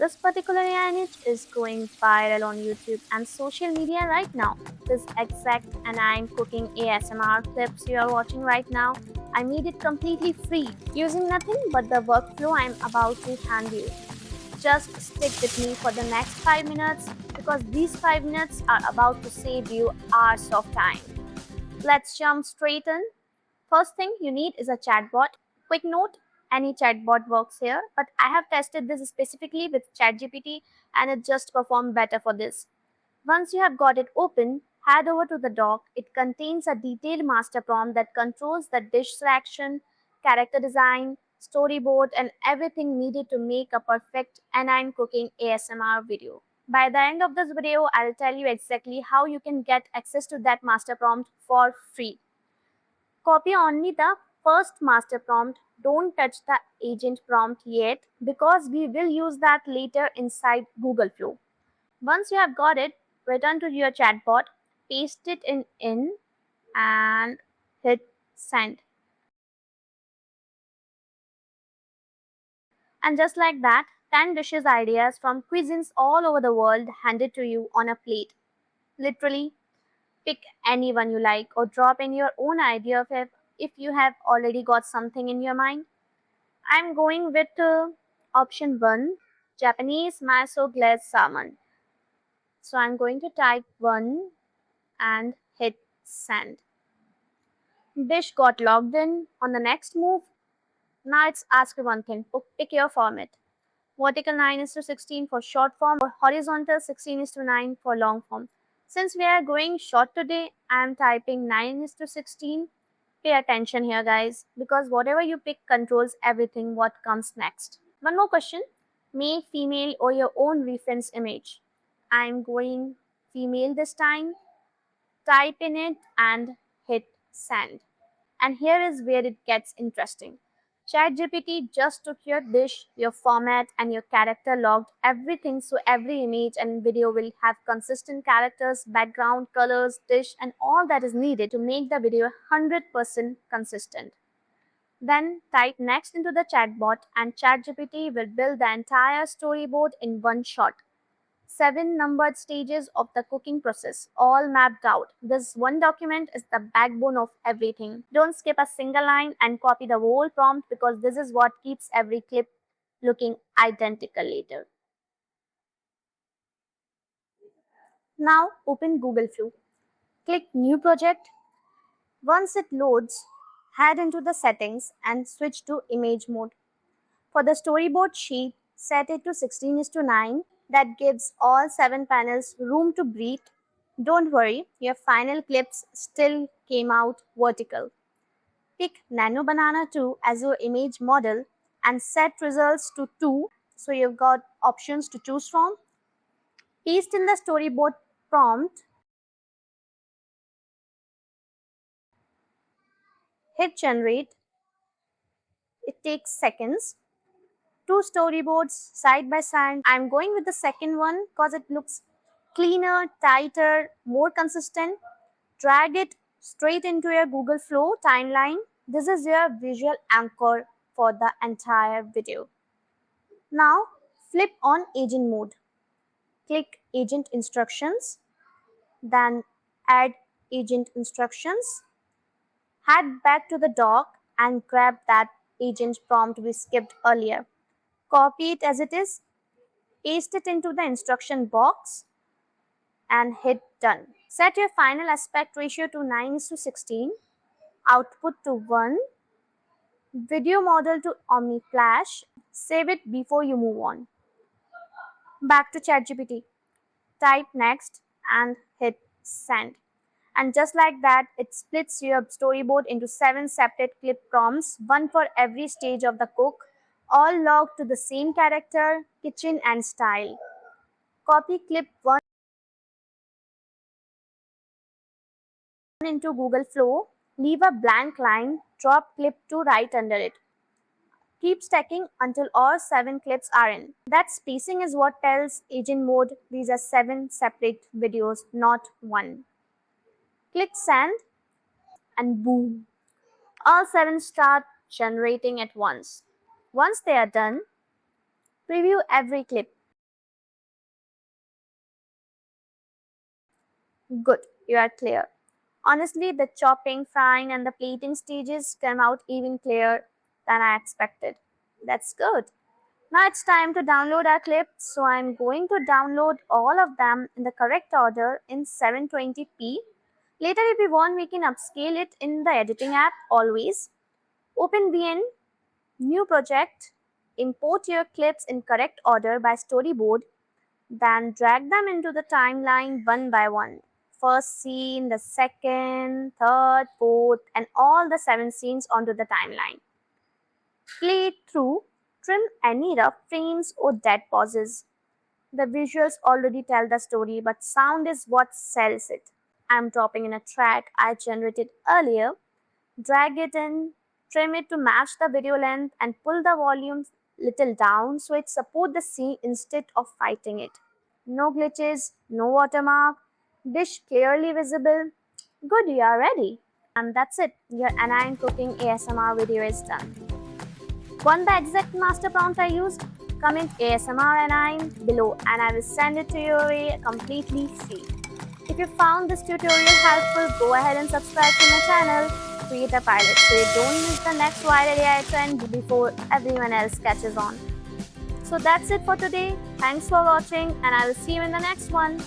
This particular image is going viral on YouTube and social media right now. This exact anime cooking ASMR clips you are watching right now, I made it completely free using nothing but the workflow I'm about to hand you. Just stick with me for the next 5 minutes because these 5 minutes are about to save you hours of time. Let's jump straight in. First thing you need is a chatbot. Quick note, any chatbot works here, but I have tested this specifically with ChatGPT and it just performed better for this. Once you have got it open, head over to the dock. It contains a detailed master prompt that controls the dish selection, character design, storyboard, and everything needed to make a perfect anime cooking ASMR video. By the end of this video, I'll tell you exactly how you can get access to that master prompt for free. Copy only the first master prompt. Don't touch the agent prompt yet because we will use that later inside Google Flow. Once you have got it, return to your chatbot, paste it in and hit send. And just like that, 10 dishes ideas from cuisines all over the world handed to you on a plate. Literally, pick any one you like or drop in your own idea if you have already got something in your mind. I'm going with option 1, Japanese miso glazed salmon. So I'm going to type 1 and hit send. Dish got logged in. On the next move, now it's ask you one thing. Pick your format. Vertical 9 is to 16 for short form or horizontal 16 is to 9 for long form. Since we are going short today, I am typing 9 is to 16. Pay attention here guys because whatever you pick controls everything what comes next. One more question. Male, female or your own reference image. I am going female this time. Type in it and hit send. And here is where it gets interesting. ChatGPT just took your dish, your format, and your character, logged everything so every image and video will have consistent characters, background, colors, dish, and all that is needed to make the video 100% consistent. Then type next into the chatbot, and ChatGPT will build the entire storyboard in one shot. 7 numbered stages of the cooking process, all mapped out. This one document is the backbone of everything. Don't skip a single line and copy the whole prompt because this is what keeps every clip looking identical later. Now open Google Flow. Click New Project. Once it loads, head into the settings and switch to image mode. For the storyboard sheet, set it to 16:9. That gives all 7 panels room to breathe. Don't worry, your final clips still came out vertical. Pick Nano Banana 2 as your image model and set results to 2 so you've got options to choose from. Paste in the storyboard prompt. Hit generate. It takes seconds. 2 storyboards side by side. I'm going with the second one because it looks cleaner, tighter, more consistent. Drag it straight into your Google Flow timeline. This is your visual anchor for the entire video. Now flip on agent mode. Click agent instructions, then add agent instructions. Head back to the dock and grab that agent prompt we skipped earlier. Copy it as it is, paste it into the instruction box and hit done. Set your final aspect ratio to 9:16, output to 1, video model to Omni Flash. Save it before you move on. Back to ChatGPT. Type next and hit send. And just like that, it splits your storyboard into 7 separate clip prompts, one for every stage of the cook, all logged to the same character, kitchen, and style. Copy clip 1 into Google Flow, leave a blank line, drop clip 2 right under it. Keep stacking until all 7 clips are in. That spacing is what tells agent mode these are 7 separate videos, not one. Click send and boom. All 7 start generating at once. Once they are done, preview every clip. Good, you are clear. Honestly, the chopping, frying, and the plating stages came out even clearer than I expected. That's good. Now it's time to download our clips, so I'm going to download all of them in the correct order in 720p. Later, if we want, we can upscale it in the editing app always. Open VN, new project, import your clips in correct order by storyboard, then drag them into the timeline one by one. First scene, the second, third, fourth, and all the 7 scenes onto the timeline. Play it through, trim any rough frames or dead pauses. The visuals already tell the story, but sound is what sells it. I'm dropping in a track I generated earlier, drag it in, trim it to match the video length, and pull the volume little down so it supports the scene instead of fighting it. No glitches, no watermark, dish clearly visible. Good, you are ready. And that's it, your anime cooking ASMR video is done. Want the exact master prompt I used? Comment ASMR anime below and I will send it to your way completely free. If you found this tutorial helpful, go ahead and subscribe to my channel. Create a pilot so you don't miss the next viral AI trend before everyone else catches on. So that's it for today. Thanks for watching and I will see you in the next one.